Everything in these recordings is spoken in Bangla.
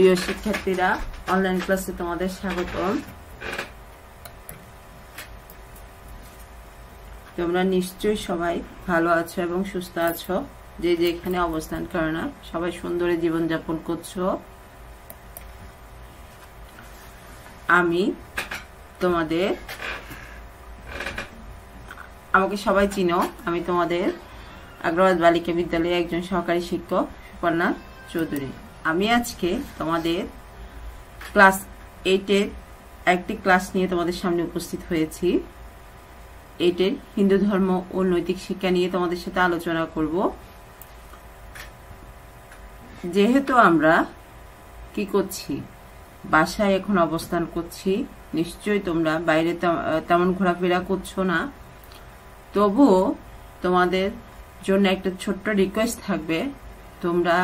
প্রিয় শিক্ষার্থীরা, অনলাইন ক্লাসে তোমাদের স্বাগতম। তোমরা নিশ্চয়ই সবাই ভালো আছো এবং সুস্থ আছো। যে যেখানে অবস্থান করো না, সবাই সুন্দর জীবনযাপন করছো। আমি আমাকে সবাই চিনো। আমি তোমাদের আগ্রবাদ বালিকা বিদ্যালয়ে একজন সহকারী শিক্ষক সুপর্ণা চৌধুরী। আমি আজকে তোমাদের ক্লাস 8-এর একটি ক্লাস নিয়ে তোমাদের সামনে উপস্থিত হয়েছি। 8-এর হিন্দু ধর্ম ও নৈতিক শিক্ষা নিয়ে তোমাদের সাথে আলোচনা করব। যেহেতু আমরা কি করছি, বাসায় এখন অবস্থান করছি, নিশ্চয়ই তোমরা বাইরে তেমন ঘোরাফেরা করছো না, তবুও তোমাদের জন্য একটা ছোট্ট রিকোয়েস্ট থাকবে, তোমরা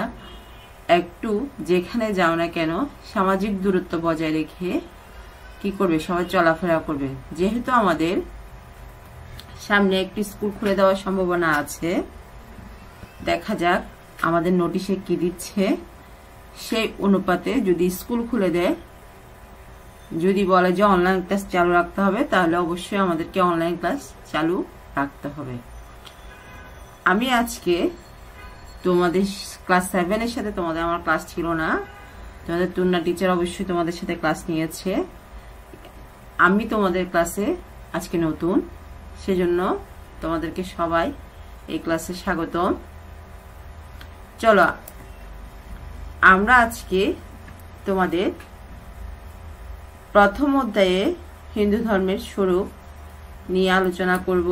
একটু যেখানে যাও না কেন সামাজিক দূরত্ব বজায় রেখে কি করবে, সবাই চলাফেরা করবে। যেহেতু আমাদের সামনে একটি স্কুল খুলে দেওয়ার সম্ভাবনা আছে, দেখা যাক আমাদের নোটিশে কি দিচ্ছে। সেই অনুপাতে যদি স্কুল খুলে দেয়, যদি বলে যে অনলাইন ক্লাস চালু রাখতে হবে, তাহলে অবশ্যই আমাদেরকে অনলাইন ক্লাস চালু রাখতে হবে। আমি আজকে তোমাদের ক্লাস 7-এর সাথে আমার ক্লাস ছিল না, তোমাদের তুন্না টিচার অবশ্যই তোমাদের সাথে ক্লাস নিয়েছে। আমি তোমাদের ক্লাসে আজকে নতুন, সেজন্য তোমাদেরকে সবাই এই ক্লাসে স্বাগতম। চলো আমরা আজকে তোমাদের প্রথম অধ্যায়ে হিন্দু ধর্মের স্বরূপ নিয়ে আলোচনা করব।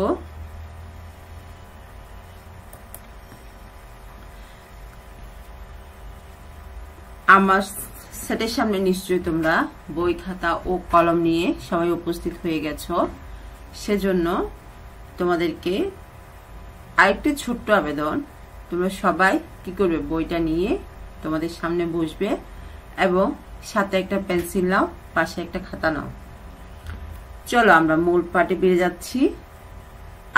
আমার সেটের সামনে নিশ্চয়ই তোমরা বই, খাতা ও কলম নিয়ে সবাই উপস্থিত হয়ে গেছো। সেজন্য তোমাদেরকে আরেকটি ছোট্ট আবেদন, তোমরা সবাই কি করবে, বইটা নিয়ে তোমাদের সামনে বসবে এবং সাথে একটা পেন্সিল নাও, পাশে একটা খাতা নাও। চলো আমরা মূল পাঠে বেরিয়ে যাচ্ছি।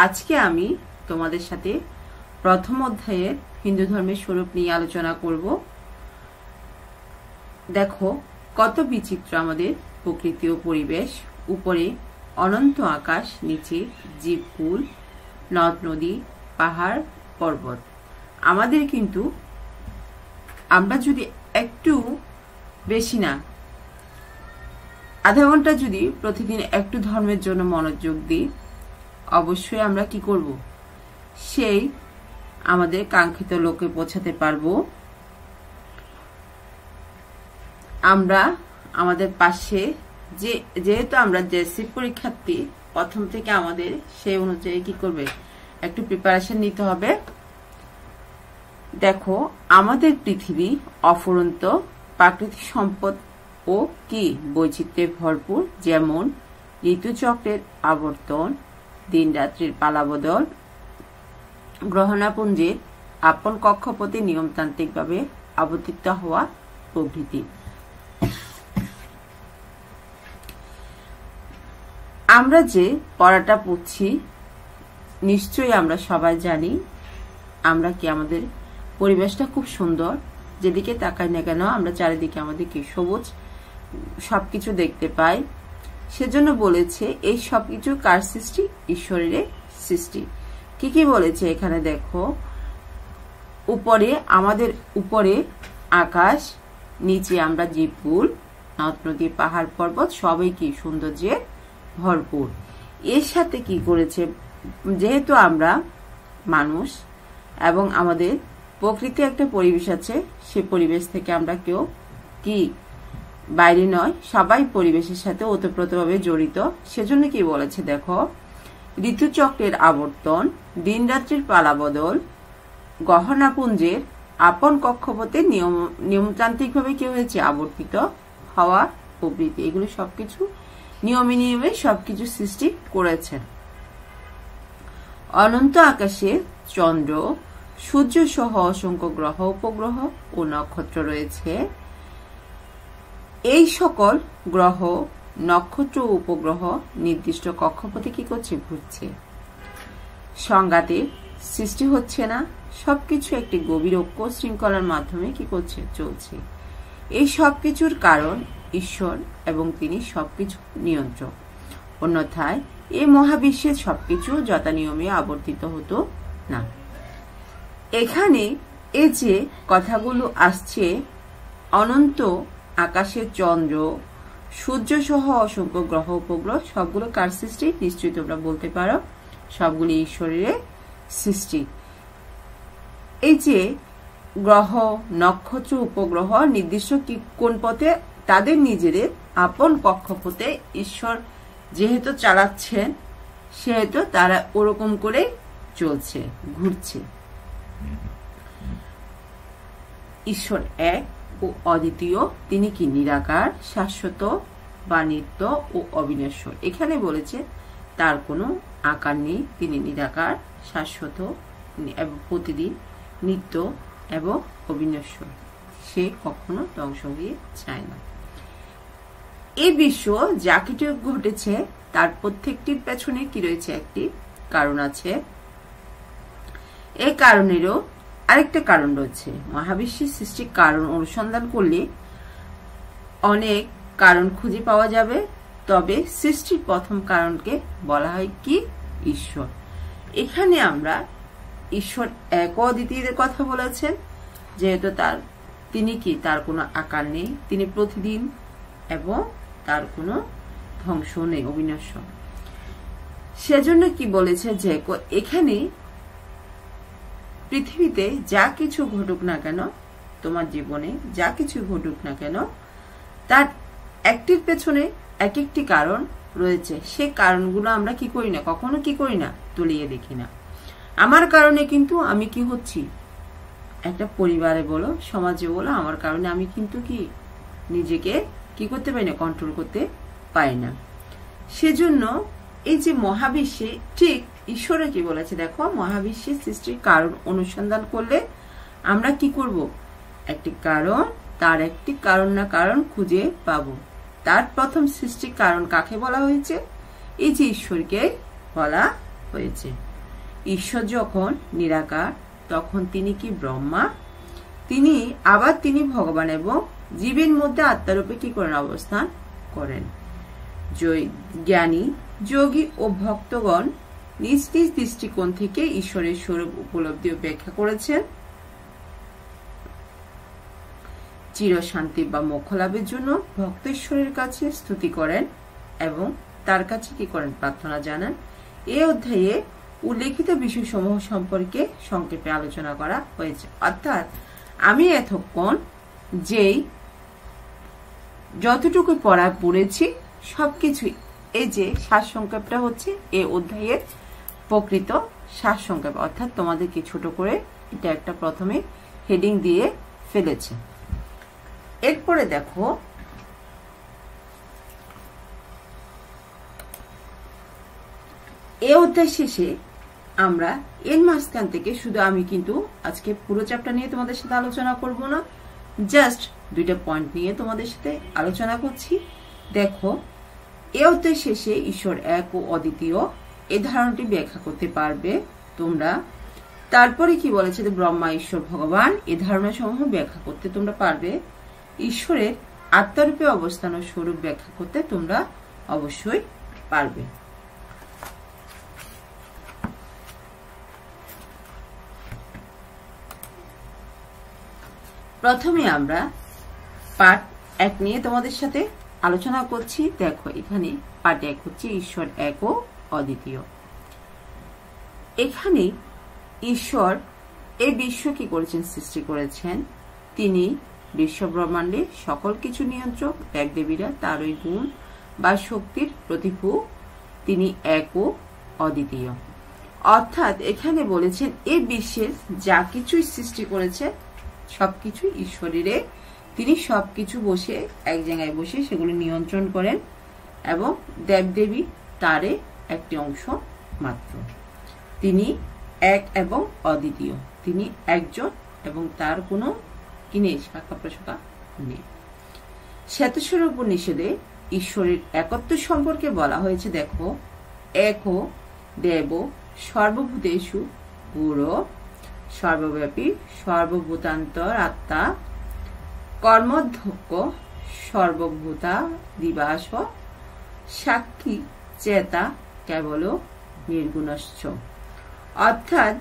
আজকে আমি তোমাদের সাথে প্রথম অধ্যায়ের হিন্দু ধর্মের স্বরূপ নিয়ে আলোচনা করব। দেখো কত বিচিত্র আমাদের প্রকৃতি ও পরিবেশ। উপরে অনন্ত আকাশ, নিচে জীবকুল, নদ নদী, পাহাড় পর্বত। আমাদের কিন্তু আমরা যদি একটু বেশি না, আধা ঘন্টা যদি প্রতিদিন একটু ধর্মের জন্য মনোযোগ দিই, অবশ্যই আমরা কি করব, সেই আমাদের কাঙ্ক্ষিত লক্ষ্যে পৌঁছাতে পারবো। আমরা আমাদের পাশে যেহেতু আমরা জেএসসি পরীক্ষার্থী, প্রথম থেকে আমাদের সেই অনুযায়ী কি করবে, একটু প্রিপারেশন নিতে হবে। দেখো আমাদের পৃথিবী অফুরন্ত প্রাকৃতিক সম্পদ ও কি বৈচিত্র্যে ভরপুর, যেমন ঋতুচক্রের আবর্তন, দিন রাত্রির পালাবদল, গ্রহণাপুঞ্জের আপন কক্ষপথে নিয়মতান্ত্রিকভাবে আবর্তিত হওয়া প্রভৃতি। আমরা যে পড়াটা পড়ছি, নিশ্চয়ই আমরা সবাই জানি আমরা কি আমাদের পরিবেশটা খুব সুন্দর। যেদিকে তাকাই না কেন আমরা চারিদিকে আমাদের কি সবুজ সবকিছু দেখতে পাই। সেজন্য বলেছে এই সবকিছু কার সৃষ্টি, ঈশ্বরের সৃষ্টি। কি কি বলেছে এখানে দেখো, উপরে আমাদের উপরে আকাশ, নিচে আমরা জীবকুল, নদ নদী, পাহাড় পর্বত, সবই কি সৌন্দর্যে ভরপুর। এর সাথে কি করেছে, যেহেতু আমরা মানুষ এবং আমাদের প্রকৃতি একটা পরিবেশ আছে, সে পরিবেশ থেকে আমরা কেউ কি বাইরে নয়, সবাই পরিবেশের সাথে ওতপ্রোতভাবে জড়িত। সেজন্য কি বলেছে দেখো, ঋতুচক্রের আবর্তন, দিন রাত্রির পালাবদল, গহনাপুঞ্জের আপন কক্ষপথে নিয়মতান্ত্রিকভাবে কি হয়েছে, আবর্তিত হওয়া প্রভৃতি। এগুলো সবকিছু নিয়মে নিয়মে সবকিছু সৃষ্টি করেছেন। অনন্ত আকাশে চন্দ্র, সূর্য সহ অসংখ্য গ্রহ, উপগ্রহ ও নক্ষত্র রয়েছে। এই সকল গ্রহ, নক্ষত্র ও উপগ্রহ নির্দিষ্ট কক্ষপথে কি করছে, ঘুরছে। সংঘাতের সৃষ্টি হচ্ছে না, সবকিছু একটি গভীর ঐক্য শৃঙ্খলার মাধ্যমে কি করছে, চলছে। এই সবকিছুর কারণ ঈশ্বর এবং তিনি সবকিছু নিয়ন্ত্রক। অন্যথায় এই মহাবিশ্বের সবকিছু যথানিয়মে আবর্তিত হতো না। এখানে এই যে কথাগুলো আসছে, অনন্ত আকাশের চন্দ্র, সূর্য সহ অসংখ্য গ্রহ উপগ্রহ সবগুলো কার সৃষ্টি? নিশ্চয়ই তোমরা বলতে পারো সবগুলি ঈশ্বরের সৃষ্টি। এই যে গ্রহ, নক্ষত্র, উপগ্রহ নির্দিষ্ট কোন পথে তাদের নিজেদের আপন কক্ষপথে ঈশ্বর যেহেতু চালাচ্ছেন, সেহেতু তারা ওরকম করে চলছে, ঘুরছে। ঈশ্বর এক ও অদ্বিতীয়, তিনি কি? নিরাকার, শাশ্বত বা নিত্য ও অবিনশ্বর। এখানে বলেছে তার কোনো আকার নেই, তিনি নিরাকার, শাশ্বত এবং প্রতিদিন নিত্য এবং অবিনশ্বর। সে কখনো ধ্বংস হয়ে যায় না। এই বিশ্ব যা কিছু ঘটেছে তার প্রত্যেকটির পেছনে কি রয়েছে? একটি কারণ আছে। এই কারণেরও আরেকটা কারণ রয়েছে। মহাবিশ্বের সৃষ্টির কারণ অনুসন্ধান করলে অনেক কারণ খুঁজে পাওয়া যাবে, তবে সৃষ্টির প্রথম কারণকে বলা হয় কি? ঈশ্বর। এখানে আমরা ঈশ্বর এক অদ্বিতীয় কথা বলেছেন, যেহেতু তিনি কি? তার কোনো আকার নেই, তিনি প্রতিদিন এবং তার কোনো ধ্বংস নেই, অবিনশ্বর। সেজন্য কি বলেছে যে এখানে পৃথিবীতে যা কিছু ঘটুক না কেন, তোমার জীবনে যা কিছু ঘটুক না কেন, তার একটির পেছনে এক একটি কারণ রয়েছে। সে কারণগুলো আমরা কি করি না, কখনো কি করি না, তুলিয়ে দেখি না। আমার কারণে কিন্তু আমি কি হচ্ছি? একটা পরিবারে বলো, সমাজে বলো, আমার কারণে আমি কিন্তু কি নিজেকে কি করতে পারি না, কন্ট্রোল করতে পারি না। সেজন্য এই যে মহাবিশ্বে ঠিক ঈশ্বরে কি বলেছে দেখো, মহাবিশ্বের সৃষ্টির কারণ অনুসন্ধান করলে আমরা কি করব? একটি কারণ, তার একটি কারণ না কারণ খুঁজে পাবো। তার প্রথম সৃষ্টির কারণ কাকে বলা হয়েছে? এই যে ঈশ্বরকে বলা হয়েছে। ঈশ্বর যখন নিরাকার, তখন তিনি কি? ব্রহ্মা। তিনি ভগবান এবং জীবের মধ্যে আত্মারূপে কি করেন? অবস্থান করেন। জ্ঞানী, যোগী ও ভক্তগণ নিজ নিজ দৃষ্টিকোণ থেকে ঈশ্বরের স্বরূপ উপলব্ধি ও ব্যাখ্যা করেছেন। চিরশান্তি বা মোক্ষ লাভের জন্য ভক্ত ঈশ্বরের কাছে স্তুতি করেন এবং তার কাছে কি করেন? প্রার্থনা জানান। এই অধ্যায়ে উল্লেখিত বিষয়সমূহ সম্পর্কে সংক্ষেপে আলোচনা করা হয়েছে। অর্থাৎ আমি এতক্ষণ যেই যতটুকু পড়েছি সবকিছুই, এই যে সারসংক্ষেপটা হচ্ছে এই অধ্যায়ের প্রকৃত সারসংক্ষেপ। অর্থাৎ তোমাদেরকে ছোট করে এটা একটা প্রথমে হেডিং দিয়ে ফেলেছে। এরপরে দেখো এই অধ্যায় শেষে আমরা এর মাঝখান থেকে শুধু আমি কিন্তু আজকে পুরো চ্যাপ্টার নিয়ে তোমাদের সাথে আলোচনা করব না, জাস্ট দুইটা পয়েন্ট নিয়ে তোমাদের সাথে আলোচনা করছি। দেখো এই অধ্যায় শেষে ঈশ্বর এক ও অদ্বিতীয় এই ধারণাটি ব্যাখ্যা করতে পারবে তোমরা। তারপরে কি বলেছে? ব্রহ্মা, ঈশ্বর, ভগবান এই ধারণা সমূহ ব্যাখ্যা করতে তোমরা পারবে। ঈশ্বরের আত্মারূপে অবস্থান ও স্বরূপ ব্যাখ্যা করতে তোমরা অবশ্যই পারবে। প্রথমে আমরা পার্ট 1 নিয়ে তোমাদের সাথে আলোচনা করছি। দেখো এখানে পার্ট 1 হচ্ছে ঈশ্বর এক ও অদ্বিতীয়। এখানে ঈশ্বর এই বিশ্ব কি করেছেন? সৃষ্টি করেছেন। তিনি বিশ্ব ব্রহ্মাণ্ডে সকল কিছু নিয়ন্ত্রক। দেবদেবীরা তারই গুণ বা শক্তির প্রতিভূ। তিনি এক ও অদ্বিতীয়। অর্থাৎ এখানে বলেছেন এই বিশ্বের যা কিছুই সৃষ্টি করেছে সবকিছু ঈশ্বরের। তিনি সবকিছু বসে এক জায়গায় বসে সেগুলো নিয়ন্ত্রণ করেন এবং দেবদেবী তারে একটি অংশ মাত্র। তিনি এক এবং অদ্বিতীয়। তিনি একজন এবং তার কোনো কি নেই? শাখা প্রশাখা নেই। শ্বেতস্বর উপনিষদে ঈশ্বরের একত্ব সম্পর্কে বলা হয়েছে। দেখো, এক দেব সর্বভূতেষু গুরু, সর্বব্যাপী, সর্বভূতান্তর আত্মা, কর্মধ্যক্ষ সর্বভূতা দিবাস সাক্ষী চেতা কেবল নির্গুণশ্চ। অর্থাৎ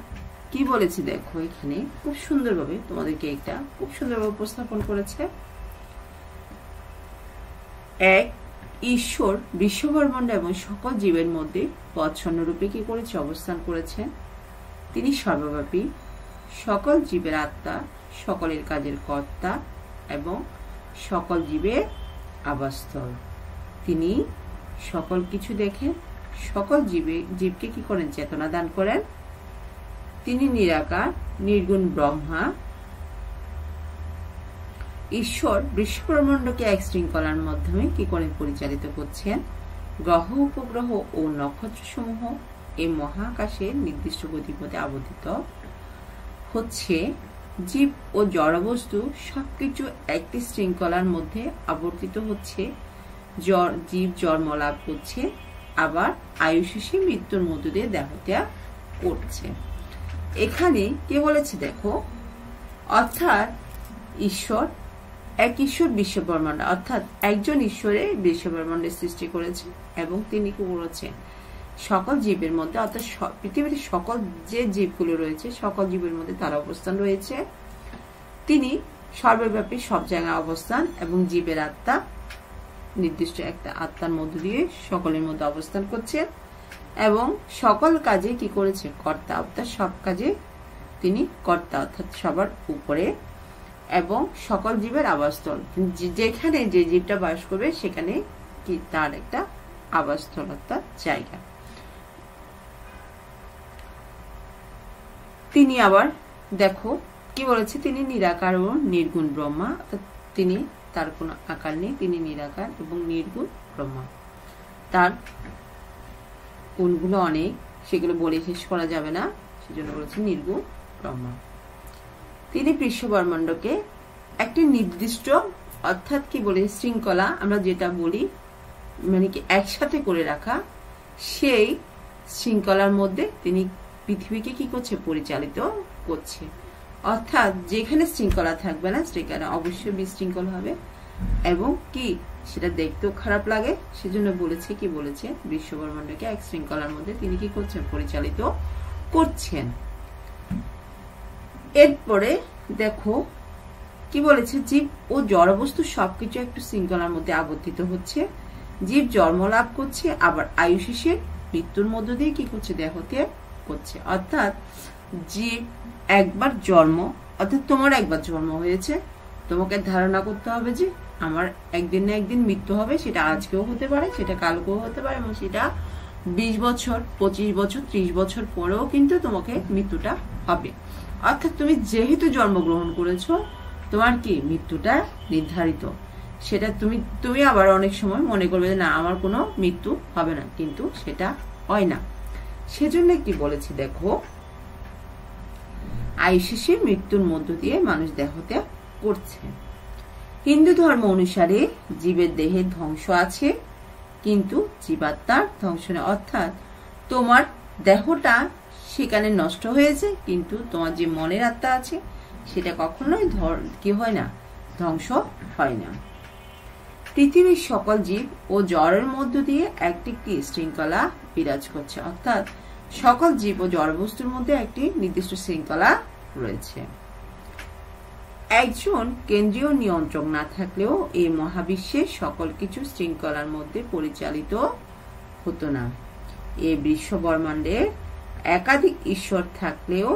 কি বলেছি দেখো, এখানে খুব সুন্দরভাবে তোমাদেরকে এটা খুব সুন্দরভাবে উপস্থাপন করেছে। এক, ঈশ্বর বিশ্বব্রহ্মাণ্ড এবং সকল জীবের মধ্যে প্রচ্ছন্ন রূপে কি করেছে, অবস্থান করেছেন। তিনি সর্বব্যাপী, সকল জীবের আত্মা, সকলের কাজের কর্তা এবং সকল জীবের আবাসস্থল। তিনি সকল কিছু দেখেন, সকল জীবকে কি করেন, চেতনা দান করেন। তিনি নিরাকার, নির্গুণ ব্রহ্মা। ঈশ্বর বিশ্বব্রহ্মাণ্ডকে এক শৃঙ্খলার মাধ্যমে কি করেন, পরিচালিত করছেন। গ্রহ উপগ্রহ ও নক্ষত্র সমূহ এই মহাকাশে নির্দিষ্ট গতিপথে আবর্তিত হচ্ছে। জীব ও জড়বস্তু সবকিছু একটি শৃঙ্খলার মধ্যে আবর্তিত হচ্ছে। জীব জন্ম লাভ করছে, আবার আয়ু শেষে মৃত্যুর মধ্য দিয়ে দেহত্যাগ করছে। এখানে কি বলেছে দেখো, অর্থাৎ ঈশ্বর বিশ্বব্রহ্মাণ্ড, অর্থাৎ একজন ঈশ্বরে বিশ্বব্রহ্মাণ্ডের সৃষ্টি করেছে এবং তিনি কি করেছেন, সকল জীবের মধ্যে, অর্থাৎ পৃথিবীতে সকল যে জীবগুলো রয়েছে সকল জীবের মধ্যে তার অবস্থান রয়েছে। তিনি সর্বব্যাপী, সব জায়গায় অবস্থান, এবং জীবের আত্মা নির্দিষ্ট একটা আত্মার মধ্য দিয়ে সকলের মধ্যে অবস্থান করছে এবং সকল কাজে কি করেছে, কর্তা, অর্থাৎ সব কাজে তিনি কর্তা, অর্থাৎ সবার উপরে, এবং সকল জীবের আবাসস্থল। যেখানে যে জীবটা বাস করবে সেখানে কি তার একটা আবাসস্থল, অর্থাৎ জায়গা। তিনি আবার দেখো কি বলেছে, তিনি নিরাকার ও নির্গুণ ব্রহ্মা, অর্থাৎ তিনি, তার কোনো আকার নেই, তিনি নিরাকার এবং নির্গুণ ব্রহ্মা। তার গুণগুলো অনেক, সেগুলো বলে শেষ করা যাবে না, সেজন্য বলেছে নির্গুণ ব্রহ্মা। তিনি বিশ্বব্রহ্মাণ্ডকে একটি নির্দিষ্ট, অর্থাৎ কি বলে, শৃঙ্খলা, আমরা যেটা বলি মানে কি একসাথে করে রাখা, সেই শৃঙ্খলার মধ্যে তিনি পৃথিবীকে কি করছে, পরিচালিত করছে। অর্থাৎ যেখানে শৃঙ্খলা থাকবে না সেখানে অবশ্যই বিশৃঙ্খল হবে এবং কি সেটা দেখতেও খারাপ লাগে। সেজন্য বলেছে, কি বলেছে, বিশ্বব্রহ্মাণ্ডকে এক শৃঙ্খলার মধ্যে তিনি কি করছেন, পরিচালিত করছেন। এরপরে দেখো কি বলেছে, জীব ও জড়বস্তু সবকিছু একটু শৃঙ্খলার মধ্যে আবর্তিত হচ্ছে। জীব জন্ম লাভ করছে, আবার আয়ু শেষে মৃত্যুর মধ্য দিয়ে কি করছে, দেহত্যাগ করছে। অর্থাৎ জীব একবার জন্ম, অর্থাৎ তোমার একবার জন্ম হয়েছে, তোমাকে ধারণা করতে হবে যে আমার একদিন না একদিন মৃত্যু হবে। সেটা আজকেও হতে পারে, সেটা কালকেও হতে পারে, এবং সেটা 20 বছর, 25 বছর, 30 বছর পরেও কিন্তু তোমাকে মৃত্যুটা হবে। অর্থাৎ তুমি যেহেতু জন্মগ্রহণ করেছো, তোমার কি মৃত্যুটা নির্ধারিত। সেটা তুমি আবার অনেক সময় মনে করবে যে না, আমার কোনো মৃত্যু হবে না, কিন্তু সেটা হয় না। সেজন্য কি বলেছি দেখো, আয়ু শেষে মৃত্যুর মধ্য দিয়ে মানুষ দেহত্যাগ করছে। হিন্দু ধর্ম অনুসারে জীবের দেহের ধ্বংস আছে, কিন্তু জীবাত্মার ধ্বংস নেই। অর্থাৎ তোমার দেহটা সেখানে নষ্ট হয়েছে, কিন্তু তোমার যে মনের আত্মা আছে সেটা কখনোই কি হয় না, ধ্বংস হয় না। পৃথিবীর সকল জীব ও জড়ের মধ্য দিয়ে একটি শৃঙ্খলা বিরাজ করছে। অর্থাৎ সকল জীব ও জড় বস্তুর মধ্যে একটি নির্দিষ্ট শৃঙ্খলা রয়েছে। একজন কেন্দ্রীয় নিয়ন্ত্রক না থাকলেও এই মহাবিশ্বের সকল কিছু শৃঙ্খলার মধ্যে পরিচালিত হতো না। এই বিশ্বব্রহ্মাণ্ডে একাধিক ঈশ্বর থাকলেও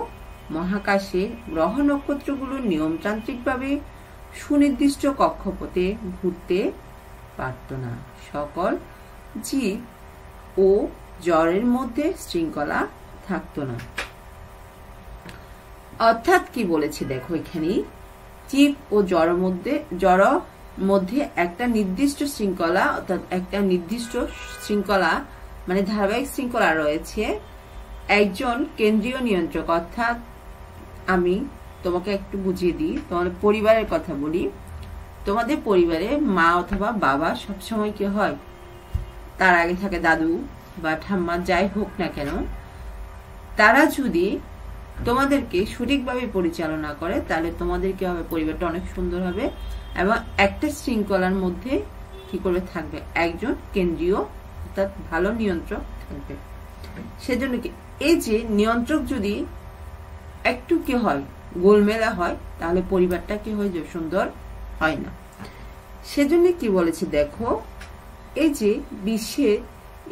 মহাকাশে গ্রহ নক্ষত্রগুলো নিয়মতান্ত্রিকভাবে সুনির্দিষ্ট কক্ষপথে ঘুরতে পারত না। সকল জীব ও জড়ের মধ্যে শৃঙ্খলা থাকতো না। অর্থাৎ কি বলেছে দেখো, এখানে জীব ও জড় মধ্যে একটা নির্দিষ্ট শৃঙ্খলা, অর্থাৎ একটা নির্দিষ্ট শৃঙ্খলা মানে ধারাবাহিক শৃঙ্খলা রয়েছে। একজন কেন্দ্রীয় নিয়ন্ত্রক, অর্থাৎ আমি তোমাকে একটু বুঝিয়ে দিই, তোমাদের পরিবারের কথা বলি। তোমাদের পরিবারে মা অথবা বাবা সবসময় কি হয়, তার আগে থাকে দাদু বা ঠাম্মা, যাই হোক না কেন, তারা যদি তোমাদেরকে সঠিকভাবে পরিচালনা করে, তাহলে তোমাদের কি হবে, পরিবারটা অনেক সুন্দর হবে এবং একটা শৃঙ্খলার মধ্যে কি করবে থাকবে, একজন কেন্দ্রীয় অর্থাৎ ভালো নিয়ন্ত্রক থাকবে। সেজন্য কি এই যে নিয়ন্ত্রক যদি একটু কি হয়, গোলমেলা হয়, তাহলে পরিবারটা কি হয়, যে সুন্দর হয় না। সেজন্য কি বলেছে দেখো, এই যে বিশ্বের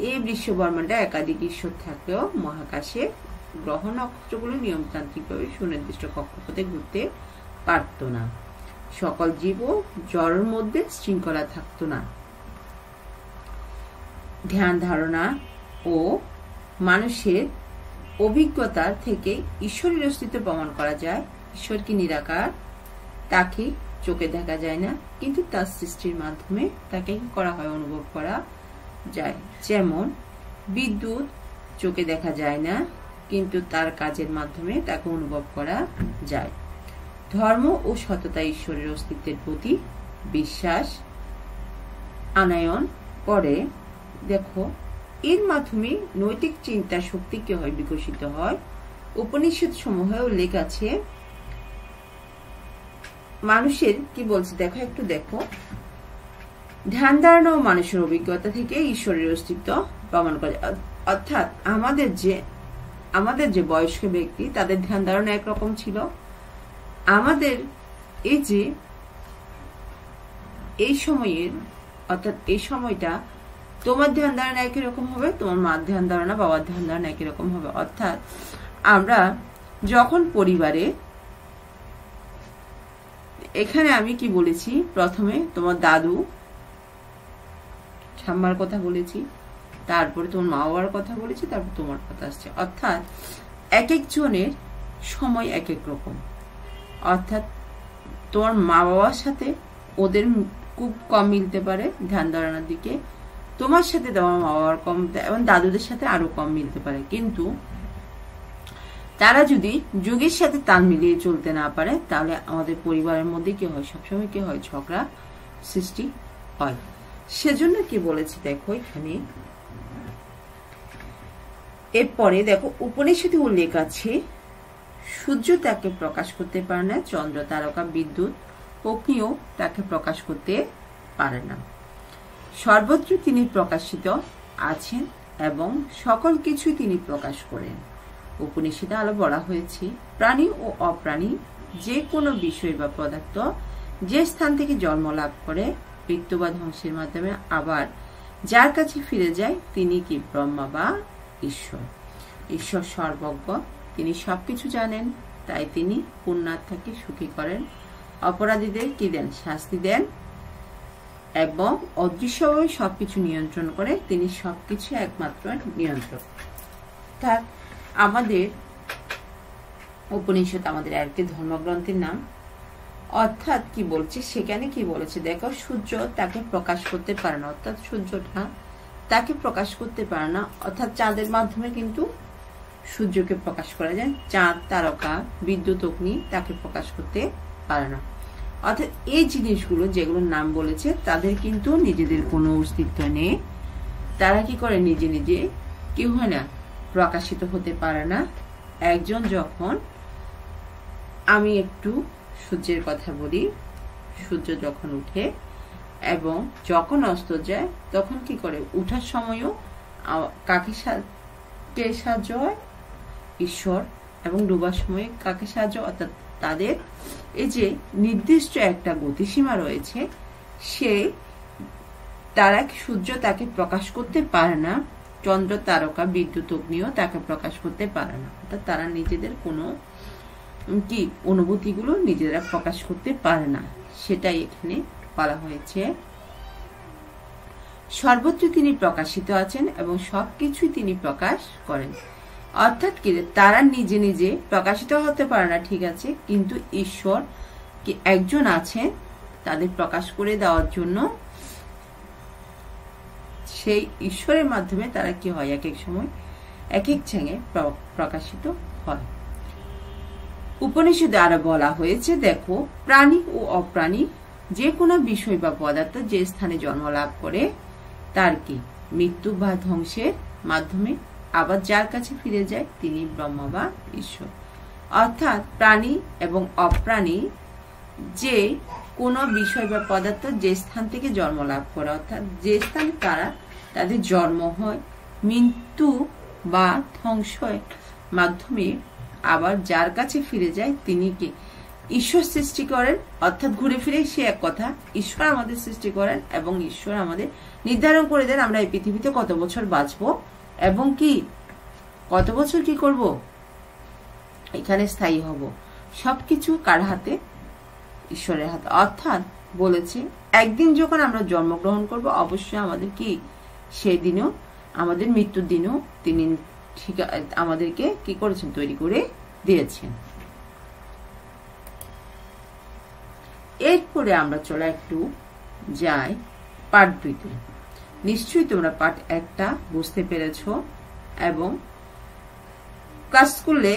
এই বিশ্বব্রহ্মাণ্ডে একাধিক ঈশ্বর থাকলেও মহাকাশে গ্রহ নক্ষত্রগুলো নিয়মতান্ত্রিকভাবে সুনির্দিষ্ট কক্ষপথে ঘুরতে পারত না। সকল জীব জড়ের মধ্যে শৃঙ্খলা থাকতো না। ধ্যান ধারণা ও মানুষের অভিজ্ঞতা থেকে ঈশ্বরের অস্তিত্ব প্রমাণ করা যায়। ঈশ্বর কি নিরাকার, তাকে চোখে দেখা যায় না, কিন্তু তার সৃষ্টির মাধ্যমে তাকে কি করা হয়, অনুভব করা যায়। যেমন বিদ্যুৎ চোখে দেখা যায় না, কিন্তু তার কাজের মাধ্যমে তাকে অনুভব করা যায়। ধর্ম ও সততা ঈশ্বরের অস্তিত্বের প্রতি বিশ্বাস আনয়ন করে। দেখো এর মাধ্যমে নৈতিক চিন্তা শক্তি কি হয়, বিকশিত হয়। উপনিষদ সমূহে উল্লেখ আছে মানুষের কি বলছে দেখো, একটু দেখো, ধ্যান ধারণা ও মানুষের অভিজ্ঞতা থেকে ঈশ্বরের অস্তিত্ব প্রমাণ করে। অর্থাৎ আমাদের যে বয়স্ক ব্যক্তি, তাদের ধ্যান ধারণা একরকম ছিল। আমাদের এই যে এই সময়ের অর্থাৎ এই সময়টা তোমার ধ্যান ধারণা একই রকম হবে, তোমার মার ধ্যান ধারণা, বাবার ধ্যান ধারণা একই রকম হবে। অর্থাৎ আমরা যখন পরিবারে, এখানে আমি কি বলেছি, প্রথমে তোমার দাদু ঠাম্মার কথা বলেছি, তারপরে তোমার মা বাবার কথা বলেছি, তারপর তোমার কথা আসছে। অর্থাৎ এক একজনের সময় এক এক রকম। অর্থাৎ তোমার মা বাবার সাথে ওদের খুব কম মিলতে পারে ধ্যান ধারণার দিকে, তোমার সাথে তোমার মা বাবার কম এবং দাদুদের সাথে আরো কম মিলতে পারে। কিন্তু তারা যদি যুগের সাথে তাল মিলিয়ে চলতে না পারে, তাহলে আমাদের পরিবারের মধ্যে কি হয়, সবসময় কি হয়, ঝগড়া সৃষ্টি হয়। সেজন্য কি বলেছে দেখো এখানে, এরপরে দেখো উপনিষদে উল্লেখ আছে সূর্য তাকে প্রকাশ করতে পারে না, চন্দ্র, তারকা, বিদ্যুৎ, অগ্নিও তাকে প্রকাশ করতে পারে না। সর্বত্র তিনি প্রকাশিত আছেন এবং সকল কিছুই তিনি প্রকাশ করেন। উপনিষদে আলো বলা হয়েছে প্রাণী ও অপ্রাণী যে কোনো বিষয় বা পদার্থ যে স্থান থেকে জন্ম লাভ করে মৃত্যু বা ধ্বংসের মাধ্যমে আবার যার কাছে ফিরে যায়, তিনি কি ব্রহ্মা বা ঈশ্বর। ঈশ্বর সর্বজ্ঞ, তিনি সবকিছু জানেন, তাই তিনি পুণ্যাত্মাকে সুখী করেন, অপরাধীদের কি দেন, শাস্তি দেন এবং অদৃশ্যভাবে সবকিছু নিয়ন্ত্রণ করে। তিনি সবকিছু একমাত্র নিয়ন্ত্রক। তার আমাদের উপনিষদ আমাদের একটি ধর্মগ্রন্থের নাম। অর্থাৎ কি বলছে সেখানে, কি বলেছে দেখো, সূর্য তাকে প্রকাশ করতে পারে না, অর্থাৎ সূর্যটা তাকে প্রকাশ করতে পারে না। অর্থাৎ চাঁদের মাধ্যমে কিন্তু সূর্যকে প্রকাশ করা যায়, চাঁদ, তারকা, বিদ্যুৎ, অগ্নি তাকে প্রকাশ করতে পারে না। অর্থাৎ এই জিনিসগুলো যেগুলোর নাম বলেছে তাদের কিন্তু নিজেদের কোনো অস্তিত্ব নেই। তারা কি করে, নিজে নিজে কি হয় না, প্রকাশিত হতে পারে না। একজন যখন, আমি একটু সূর্যের কথা বলি, সূর্য যখন উঠে এবং যখন অস্ত যায়, তখন কি করে, উঠার সময়ও কাকে সাহায্য হয়, ঈশ্বর, এবং ডুবার সময় কাকে সাহায্য, অর্থাৎ তাদের এই যে নির্দিষ্ট একটা গতিসীমা রয়েছে, তারা সূর্য তাকে প্রকাশ করতে পারে না, চন্দ্র, তারকা, বিদ্যুৎ, অগ্নিও তাকে প্রকাশ করতে পারে না। অর্থাৎ তারা নিজেদের কোনো কি অনুভূতিগুলো নিজেরা প্রকাশ করতে পারে না, সেটাই এখানে বলা হয়েছে। সর্বত্র তিনি প্রকাশিত আছেন এবং সবকিছুই তিনি প্রকাশ করেন। অর্থাৎ কি, তারা নিজে নিজে প্রকাশিত হতে পারে না, ঠিক আছে, কিন্তু ঈশ্বর কি একজন আছেন তাদের প্রকাশ করে দেওয়ার জন্য। সেই ঈশ্বরের মাধ্যমে তারা কি হয়, এক এক সময় এক এক জায়গায় প্রকাশিত হয়। উপনিষদে আরো বলা হয়েছে দেখো, প্রাণী ও অপ্রাণী যে কোনো বিষয় বা পদার্থ যে স্থানে জন্ম লাভ করে, তার কি মৃত্যু বা ধ্বংসের মাধ্যমে আবার যার কাছে ফিরে যায়, তিনি ব্রহ্মা বা ঈশ্বর। অর্থাৎ প্রাণী এবং অপ্রাণী যে কোনো বিষয় বা পদার্থ যে স্থান থেকে জন্ম লাভ করে, অর্থাৎ যে স্থান তারা তাদের জন্ম হয়, মৃত্যু বা ধ্বংসের মাধ্যমে আবার যার কাছে ফিরে যায় তিনি কি ঈশ্বর সৃষ্টি করেন। অর্থাৎ ঘুরে ফিরে সে এক কথা, ঈশ্বর আমাদের সৃষ্টি করেন এবং ঈশ্বর আমাদের নির্ধারণ করে দেন আমরা এই পৃথিবীতে কত বছর বাঁচবো এবং কি কত বছর কি করব, এখানে স্থায়ী হব। সবকিছু কার হাতে? ঈশ্বরের হাতে। অর্থাৎ বলেছে একদিন যখন আমরা জন্মগ্রহণ করব অবশ্যই আমাদের কি সেই দিনও আমাদের মৃত্যুর দিনও তিনি আমাদেরকে কি করেছেন? তৈরি করে দিয়েছেন। এরপরে আমরা চলে একটু যাই পার্ট 2-তে। নিশ্চয়ই তোমরা পার্ট 1টা বুঝতে পেরেছ এবং ক্লাস করলে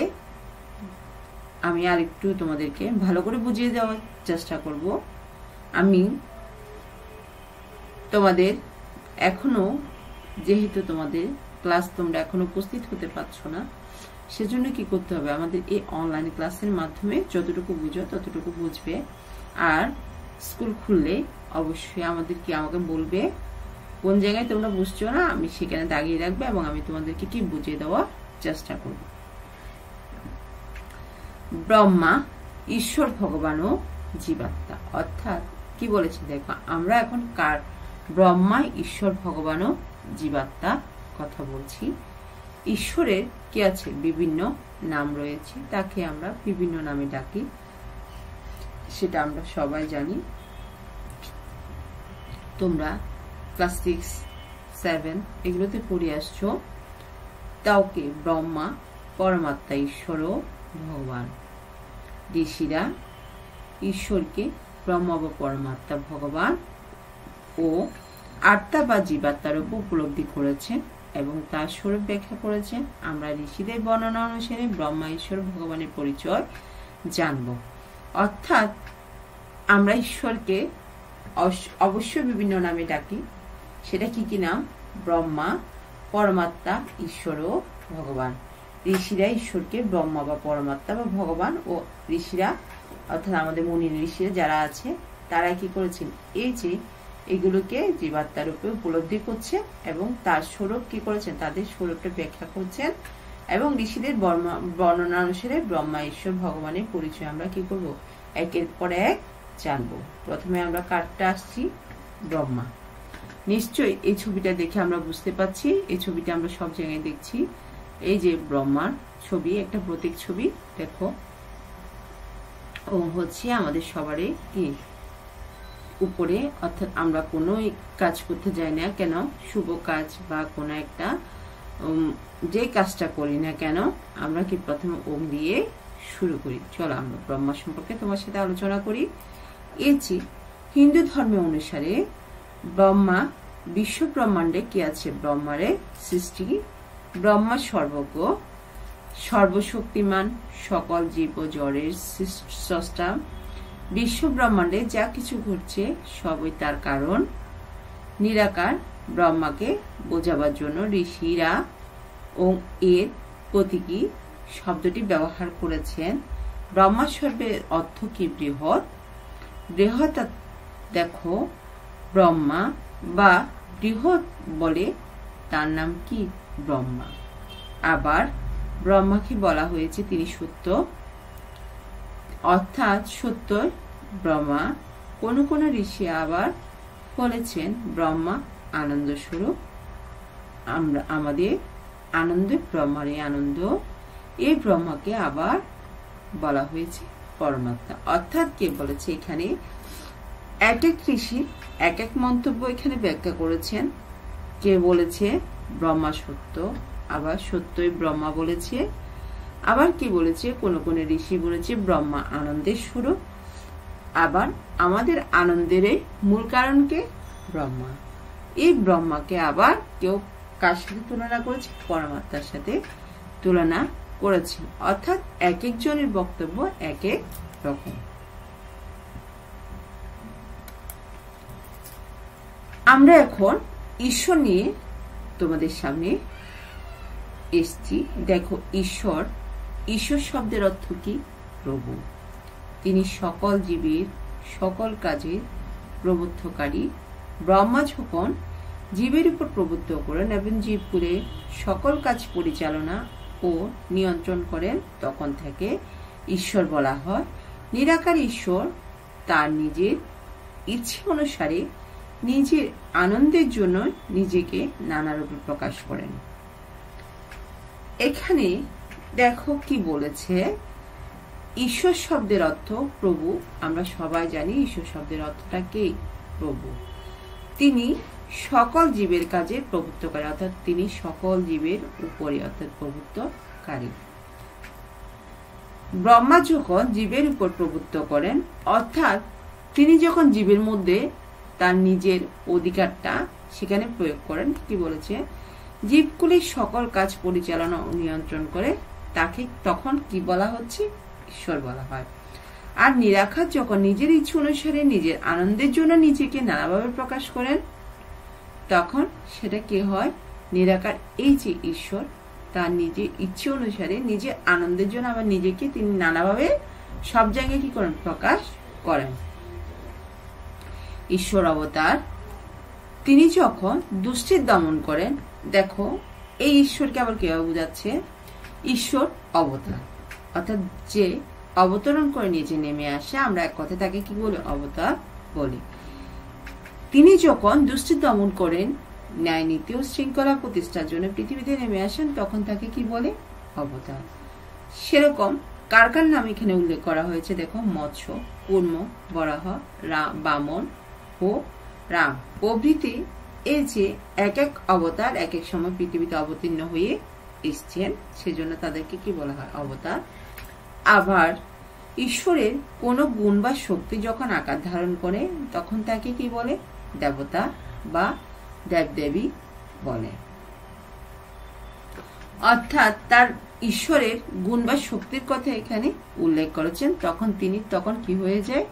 আমি আর একটু তোমাদেরকে ভালো করে বুঝিয়ে দেওয়ার চেষ্টা করব। আমি তোমাদের এখনো যেহেতু তোমাদের ক্লাস তোমরা এখনো উপস্থিত হতে পারছো না, সেজন্য কি করতে হবে? আমাদের এই অনলাইন ক্লাসের মাধ্যমে যতটুকু বুঝো ততটুকু বুঝবে। আর স্কুল খুললে অবশ্যই আমাকে বলবে কোন জায়গায় তোমরা বুঝছো না, আমি সেখানে দাগিয়ে রাখবে এবং আমি তোমাদেরকে কি বুঝিয়ে দেওয়ার চেষ্টা করব। ব্রহ্মা, ঈশ্বর, ভগবান ও জীবাত্মা। অর্থাৎ কি বলেছে দেখো, আমরা এখন কার? ব্রহ্মা, ঈশ্বর, ভগবান ও জীবাত্মা কথা বলছি। ঈশ্বরের কি আছে? বিভিন্ন নাম রয়েছে, তাকে আমরা বিভিন্ন নামে ডাকি, সেটা আমরা সবাই জানি। তোমরা ক্লাস 6, 7 এগুলোতে পড়ে আসছো। তাওকে ব্রহ্মা, পরমাত্মা, ঈশ্বর ও ভগবান। ঋষিরা ঈশ্বরকে ব্রহ্মা বা পরমাত্মা, ভগবান ও আত্মা বা জীবাত্মার উপর উপলব্ধি করেছেন এবং তার স্বরূপ ব্যাখ্যা করেছেন। আমরা ঋষিদের বর্ণনা অনুসারে ব্রহ্মা, ঈশ্বর, ভগবানের পরিচয় জানব। অর্থাৎ আমরা ঈশ্বরকে অবশ্যই বিভিন্ন নামে ডাকি। সেটা কি কি নাম? ব্রহ্মা, পরমাত্মা, ঈশ্বর ও ভগবান। ঋষিরা ঈশ্বরকে ব্রহ্মা বা পরমাত্মা বা ভগবান ও ঋষিরা অর্থাৎ আমাদের মুনি ঋষিরা যারা আছে তারা কি করেছেন? এই যে এগুলোকে জীবাত্মার রূপে উপলব্ধি করছে এবং তার স্বরূপ কি করেছেন? তাদের স্বরূপটা ব্যাখ্যা করছেন এবং ঋষিদের বর্ণনা অনুসারে ব্রহ্মা, ঈশ্বর, ভগবানের পরিচয় আমরা কি করব? একের পর এক জানবো। প্রথমে আমরা কারটা আসছি ব্রহ্মা। নিশ্চয়ই এই ছবিটা দেখে আমরা বুঝতে পারছি, এই ছবিটা আমরা সব জায়গায় দেখছি। এই যে ব্রহ্মার ছবি, একটা প্রতীক ছবি দেখো, ও হচ্ছে আমাদের সবারই কি উপরে। অর্থাৎ আমরা কোনো কাজ করতে যাই না কেন, শুভ কাজ বা কোনো একটা যে কাজটা করি না কেন, আমরা কি প্রথমে ওম দিয়ে শুরু করি। চলো আমরা ব্রহ্মা সম্পর্কে তোমার সাথে আলোচনা করি। এই যে হিন্দু ধর্ম অনুসারে ব্রহ্মা বিশ্ব ব্রহ্মাণ্ডে কি আছে? ব্রহ্মারে সৃষ্টি। ব্রহ্মা সর্বজ্ঞ, সর্বশক্তিমান, সকল জীব ও জড়ের স্রষ্টা। বিশ্ব ব্রহ্মাণ্ডে যা কিছু ঘটছে সবই তার কারণ। নিরাকার ব্রহ্মাকে বোঝাবার জন্য ঋষিরা ও এর প্রতীকী শব্দটি ব্যবহার করেছেন। ব্রহ্মা শব্দের অর্থ কি? বৃহৎ। বৃহৎ দেখো ব্রহ্মা বা বৃহৎ বলে তার নাম কি? ব্রহ্মা। আবার ব্রহ্মাকে বলা হয়েছে তিনি সত্য, অর্থাৎ সত্য ব্রহ্মা। কোন কোন ঋষি আবার বলেছেন ব্রহ্মা আনন্দ স্বরূপ। আমরা আমাদের আনন্দ, ব্রহ্মার এই আনন্দ, এই ব্রহ্মাকে আবার বলা হয়েছে পরমাত্মা। অর্থাৎ কে বলেছে? এখানে এক এক ঋষি এক এক মন্তব্য এখানে ব্যাখ্যা করেছেন। কে বলেছে ব্রহ্মা সত্য, আবার সত্যই ব্রহ্মা বলেছে। আবার কি বলেছে? কোন কোন ঋষি বলেছে ব্রহ্মা আনন্দের স্বরূপ। আবার আমাদের আনন্দের মূল কারণকে ব্রহ্মা। এই ব্রহ্মাকে আবার কেউ কার সাথে তুলনা করেছে? পরমাত্মার সাথে তুলনা করেছে। অর্থাৎ এক একজনের বক্তব্য এক এক রকম। আমরা এখন ঈশ্বর নিয়ে তোমাদের সামনে এসছি। দেখো ঈশ্বর ঈশ্বর শব্দের অর্থ কি? প্রভু। তিনি সকল জীবের সকল কাজের প্রবুদ্ধকারী। ব্রহ্মা যখন জীবের উপর প্রভুত্ব করেন এবং জীবগুলো সকল কাজ পরিচালনা ও নিয়ন্ত্রণ করেন, তখন থেকে ঈশ্বর বলা হয়। নিরাকার ঈশ্বর তার নিজের ইচ্ছে অনুসারে নিজের আনন্দের জন্য নিজেকে নানা রূপে প্রকাশ করেন। এখানে দেখো কি বলেছে, ঈশ্বর শব্দের অর্থ প্রভু। আমরা সবাই জানি ঈশ্বর শব্দের অর্থটা কি? প্রভু। তিনি সকল জীবের কাজে প্রভুত্বকারী, অর্থাৎ তিনি সকল জীবের উপরে অর্থাৎ প্রভুত্বকারী। ব্রহ্মা যখন জীবের উপর প্রভুত্ব করেন, অর্থাৎ তিনি যখন জীবের মধ্যে তার নিজের অধিকারটা সেখানে প্রয়োগ করেন, কি বলেছে, জীবগুলির সকল কাজ পরিচালনা ও নিয়ন্ত্রণ করে, তাকে তখন কি বলা হচ্ছে? ঈশ্বর বলা হয়। আর নিরাকার যখন নিজের ইচ্ছে অনুসারে নিজের আনন্দের জন্য নিজেকে নানাভাবে প্রকাশ করেন, তখন সেটা কি হয়? নিরাকার এই যে ঈশ্বর তার নিজের ইচ্ছে অনুসারে নিজের আনন্দের জন্য আবার নিজেকে তিনি নানাভাবে সব জায়গায় কি করেন? প্রকাশ করেন। ঈশ্বর অবতার। তিনি যখন দুষ্টের দমন করেন, দেখো এই ঈশ্বরকে আবার কিভাবে বোঝাচ্ছে? ঈশ্বর অবতার, অর্থাৎ যে অবতরণ করে নিচে নেমে আসে, আমরা এক কথা তাকে কি বলি? অবতার বলি। তিনি যখন দুষ্টের দমন করেন, ন্যায় নীতি ও শৃঙ্খলা প্রতিষ্ঠার জন্য পৃথিবীতে নেমে আসেন, তখন তাকে কি বলে? অবতার। সেরকম কার কার নাম এখানে উল্লেখ করা হয়েছে? দেখো, মৎস্য, কূর্ম, বরাহ, বামন ও রাম প্রভৃতি। এই যে এক এক অবতার এক এক সময় পৃথিবীতে অবতীর্ণ হয়ে এসছেন, সেজন্য তাদেরকে কি বলা হয়? অবতার। আবার ঈশ্বরের কোন গুণ বা শক্তি যখন আকার ধারণ করে, তখন তাকে কি বলে? দেবতা বা দেবদেবী বলে। অর্থাৎ তার ঈশ্বরের গুণ বা শক্তির কথা এখানে উল্লেখ করেছেন, তখন তিনি তখন কি হয়ে যায়?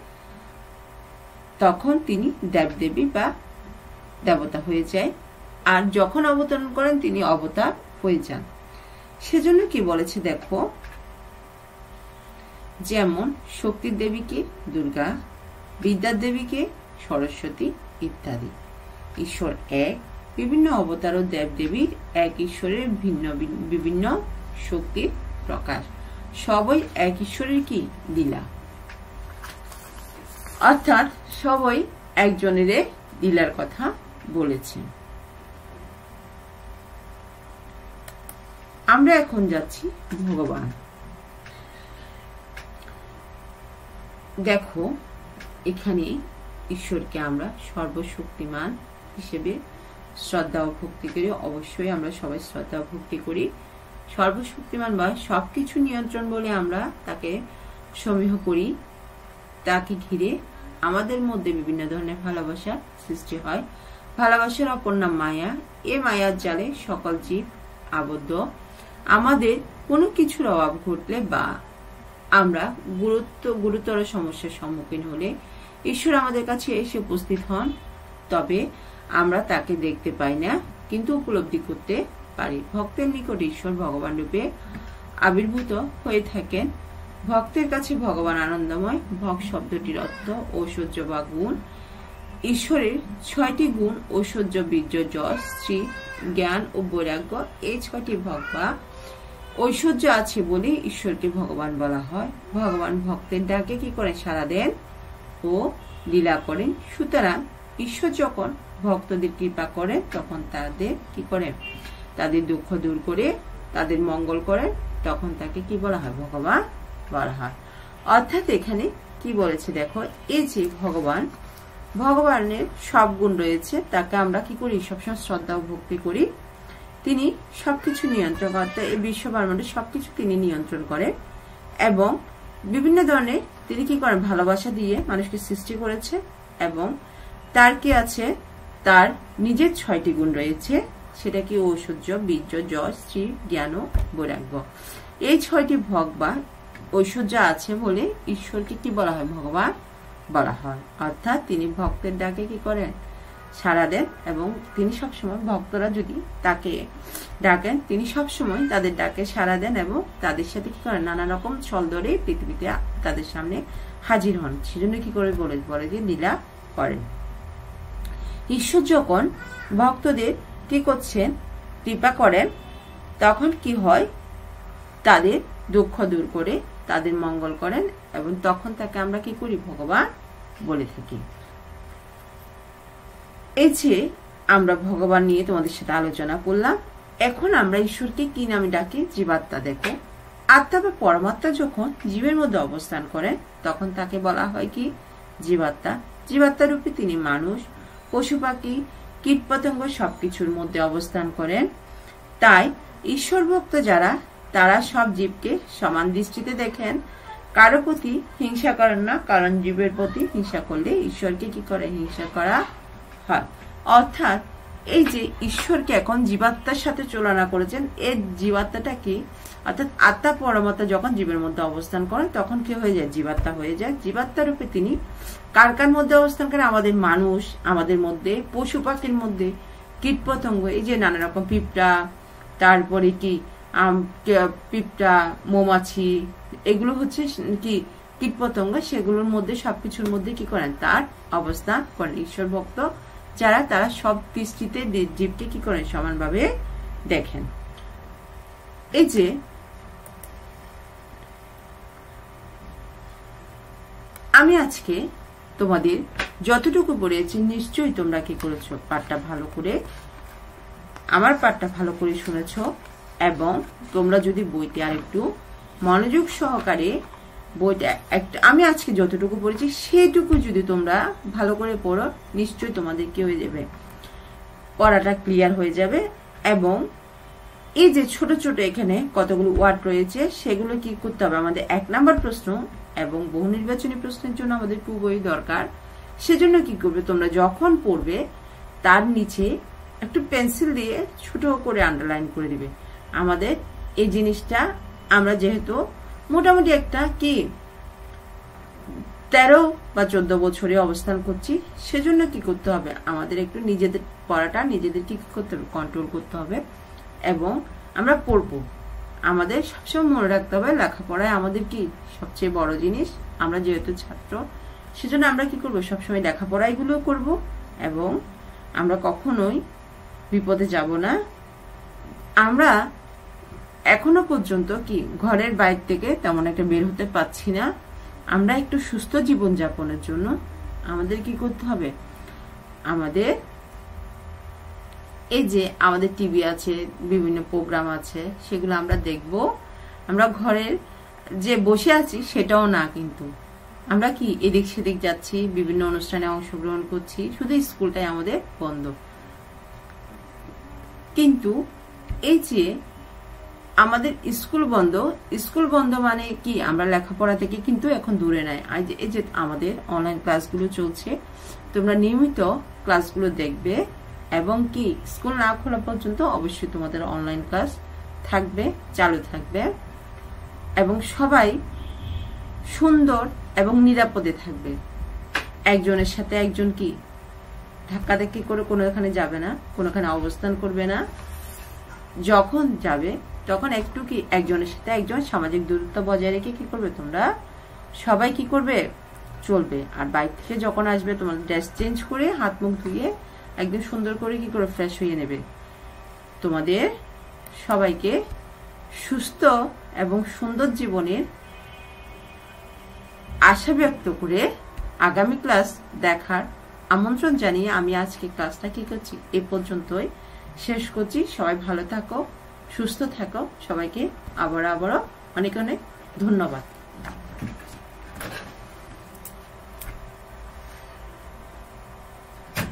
তখন তিনি দেবদেবী বা দেবতা হয়ে যায়। আর যখন অবতরণ করেন তিনি অবতার হয়ে যান। সেজন্য কি বলেছে দেখো, যেমন শক্তির দেবীকে দুর্গা, বিদ্যার দেবীকে সরস্বতী ইত্যাদি। ঈশ্বর এক, বিভিন্ন অবতার ও দেবদেবীর এক ঈশ্বরের ভিন্ন বিভিন্ন শক্তির প্রকাশ, সবই এক ঈশ্বরের কি? লীলা। অর্থাৎ সবই একজনের লীলার কথা বলেছে। আমরা এখন যাচ্ছি ভগবান। দেখো এখানে ঈশ্বরকে আমরা সর্বশক্তিমান হিসেবে শ্রদ্ধা ও ভক্তি করি। অবশ্যই আমরা সবাই শ্রদ্ধা ও ভক্তি করি। সর্বশক্তিমান বা সবকিছু নিয়ন্ত্রণ বলে আমরা তাকে সমীহ করি। তাকে ঘিরে আমাদের মধ্যে বিভিন্ন ধরনের ভালোবাসা সৃষ্টি হয়। ভালোবাসার অপর নাম মায়া। এ মায়ার জালে সকল জীব আবদ্ধ। আমাদের কোনো কিছুর অভাব ঘটলে বা আমরা গুরুতর সমস্যার সম্মুখীন হলে ঈশ্বর আমাদের কাছে এসে উপস্থিত হন। তবে আমরা তাকে দেখতে পাই না, কিন্তু উপলব্ধি করতে পারি। ভক্তের নিকট ঈশ্বর ভগবান রূপে আবির্ভূত হয়ে থাকেন। ভক্তের কাছে ভগবান আনন্দময়। ভক্ত শব্দটির অর্থ ঐশ্বর্য বা গুণ। ঈশ্বরের 6টি গুণ ঐশ্বর্য, বীর্য, যশ, শ্রী, জ্ঞান ও বৈরাগ্য। এই 6টি ভোগ বা ঐশ্বর্য আছে বলে ঈশ্বরকে ভগবান বলা হয়। ভগবান ভক্তের ডাকে কি করেন? সাড়া দেন ও লীলা করেন। সুতরাং ঈশ্বর যখন ভক্তদের কৃপা করেন, তখন তাদের কি করেন? তাদের দুঃখ দূর করে তাদের মঙ্গল করেন, তখন তাকে কি বলা হয়? ভগবান বলা হয়। অর্থাৎ এখানে কি বলেছে দেখো, এই যে ভগবানের সব গুণ রয়েছে, তাকে আমরা কি করি? সবসময় শ্রদ্ধা ও ভক্তি করি। তিনি সবকিছু নিয়ন্ত্রণ করতে, এই বিশ্ব ব্রহ্মাণ্ডের সবকিছু তিনি নিয়ন্ত্রণ করেন এবং বিভিন্ন ধরনের তিনি কি করেন? ভালোবাসা দিয়ে মানুষকে সৃষ্টি করেছে। এবং তার কি আছে? তার নিজের 6টি গুণ রয়েছে। সেটা কি? ঐশ্বর্য, বীর্য, যশ, শ্রী, জ্ঞান ও বৈরাগ্য। এই 6টি ভোগ বা ঐশ্বর্য আছে বলে ঈশ্বরকে কি বলা হয়? ভগবান বলা হয়। অর্থাৎ তিনি ভক্তের ডাকে কি করেন? সাড়া দেন এবং তিনি সবসময় ভক্তরা যদি তাকে ডাকেন তিনি সবসময় তাদের ডাকে সাড়া দেন এবং তাদের সাথে কি করেন নানা রকম ছল ধরে পৃথিবীতে তাদের সামনে হাজির হন। সেজন্য কি করে বলে যে লীলা করেন। ঈশ্বর যখন ভক্তদের কি করছেন কৃপা করেন তখন কি হয় তাদের দুঃখ দূর করে তাদের মঙ্গল করেন এবং তখন তাকে আমরা কি করি ভগবান বলে থাকি। এই যে আমরা ভগবান নিয়ে তোমাদের সাথে আলোচনা করলাম, এখন আমরা ঈশ্বরকে কি নামে ডাকি? জীবাত্মা। দেখো আত্মা বা পরমাত্মা যখন জীবের মধ্যে অবস্থান করেন তখন তাকে বলা হয় কি জীবাত্মা। জীবাত্মা রূপে তিনি মানুষ, পশু পাখি, কীট পতঙ্গ সবকিছুর মধ্যে অবস্থান করেন। তাই ঈশ্বর ভক্ত যারা তারা সব জীবকে সমান দৃষ্টিতে দেখেন, কারো প্রতি হিংসা করেন না, কারণ জীবের প্রতি হিংসা করলে ঈশ্বরকে কি করে হিংসা করা হয়। অর্থাৎ এই যে ঈশ্বরকে এখন জীবাত্মার সাথে তুলনা করেছেন, এই জীবাত্মাটা কি অর্থাৎ আত্মা পরমাত্মা যখন জীবের মধ্যে অবস্থান করেন তখন কি হয়ে যায় জীবাত্মা হয়ে যায়। জীবাত্মা রূপে তিনি কার মধ্যে অবস্থান করেন? আমাদের মানুষ, আমাদের মধ্যে পশু পাখির মধ্যে, কীট পতঙ্গ, এই যে নানা রকম পিঁপড়া, তারপরে কি পিঁপড়া, মৌমাছি, এগুলো হচ্ছে কি কীট পতঙ্গ, সেগুলোর মধ্যে সবকিছুর মধ্যে কি করেন তার অবস্থান করেন। ঈশ্বর ভক্ত যারা তারা সব দৃষ্টিতে জীবকে কি করেন সমানভাবে দেখেন। এই যে আমি আজকে তোমাদের যতটুকু পড়েছি নিশ্চয়ই তোমরা কি করেছো পাঠটা ভালো করে আমার পাঠটা ভালো করে শুনেছো এবং তোমরা যদি বইতে আর একটু মনোযোগ সহকারে বইটা আমি আজকে যতটুকু পড়েছি সেইটুকু যদি তোমরা ভালো করে পড়ো নিশ্চয়ই তোমাদের কি হয়ে যাবে পড়াটা ক্লিয়ার হয়ে যাবে। এবং এই যে ছোট ছোট এখানে কতগুলো ওয়ার্ড রয়েছে সেগুলো কি করতে হবে আমাদের 1 নাম্বার প্রশ্ন এবং বহু নির্বাচনী প্রশ্নের জন্য আমাদের 2 বই দরকার। সেজন্য কি করবে তোমরা যখন পড়বে তার নিচে একটু পেন্সিল দিয়ে ছোট করে আন্ডারলাইন করে দিবে। আমাদের এই জিনিসটা আমরা যেহেতু মোটামুটি একটা কি 13 বা 14 বছরে অবস্থান করছি, সেজন্য কি করতে হবে আমাদের একটু নিজেদের পড়াটা নিজেদের কি করতে হবে কন্ট্রোল করতে হবে এবং আমরা পড়বো। আমাদের সবসময় মনে রাখতে হবে লেখাপড়ায় আমাদের কি সবচেয়ে বড় জিনিস। আমরা যেহেতু ছাত্র সেজন্য আমরা কি করবো সবসময় লেখাপড়াই গুলো করবো এবং আমরা কখনোই বিপদে যাব না। আমরা এখনো পর্যন্ত কি ঘরের বাইরে থেকে তেমন একটা বের হতে পারছি না। আমরা একটু সুস্থ জীবন যাপনের জন্য আমাদের কি করতে হবে আমাদের এই যে আমাদের টিভি আছে, বিভিন্ন প্রোগ্রাম আছে, সেগুলো আমরা দেখব। আমরা ঘরের যে বসে আছি সেটাও না, কিন্তু আমরা কি এদিক সেদিক যাচ্ছি, বিভিন্ন অনুষ্ঠানে অংশগ্রহণ করছি, শুধু স্কুলটাই আমাদের বন্ধ। কিন্তু এই যে আমাদের স্কুল বন্ধ মানে কি আমরা লেখাপড়া থেকে কিন্তু এখন দূরে নাই। এই যে আমাদের অনলাইন ক্লাসগুলো চলছে, তোমরা নিয়মিত ক্লাসগুলো দেখবে এবং কি স্কুল না খোলা পর্যন্ত অবশ্যই তোমাদের অনলাইন ক্লাস থাকবে, চালু থাকবে এবং সবাই সুন্দর এবং নিরাপদে থাকবে। একজনের সাথে একজন কি ধাক্কাধাক্কি করে কোনোখানে যাবে না, কোনোখানে অবস্থান করবে না। যখন যাবে তখন একটু কি একজনের সাথে একজন সামাজিক দূরত্ব বজায় রেখে কি করবে তোমরা সবাই কি করবে চলবে। আর বাইক থেকে যখন আসবে তোমার ড্রেস চেঞ্জ করে হাত মুখ ধুয়ে একদম সুন্দর করে কি করে ফ্রেশ হয়ে নেবে। তোমাদের সবাইকে সুস্থ এবং সুন্দর জীবনের আশা ব্যক্ত করে আগামী ক্লাস দেখার আমন্ত্রণ জানিয়ে আমি আজকে ক্লাসটা কি করছি এ পর্যন্তই শেষ করছি। সবাই ভালো থাকো, সুস্থ থাকো। সবাইকে আবারও অনেক অনেক ধন্যবাদ।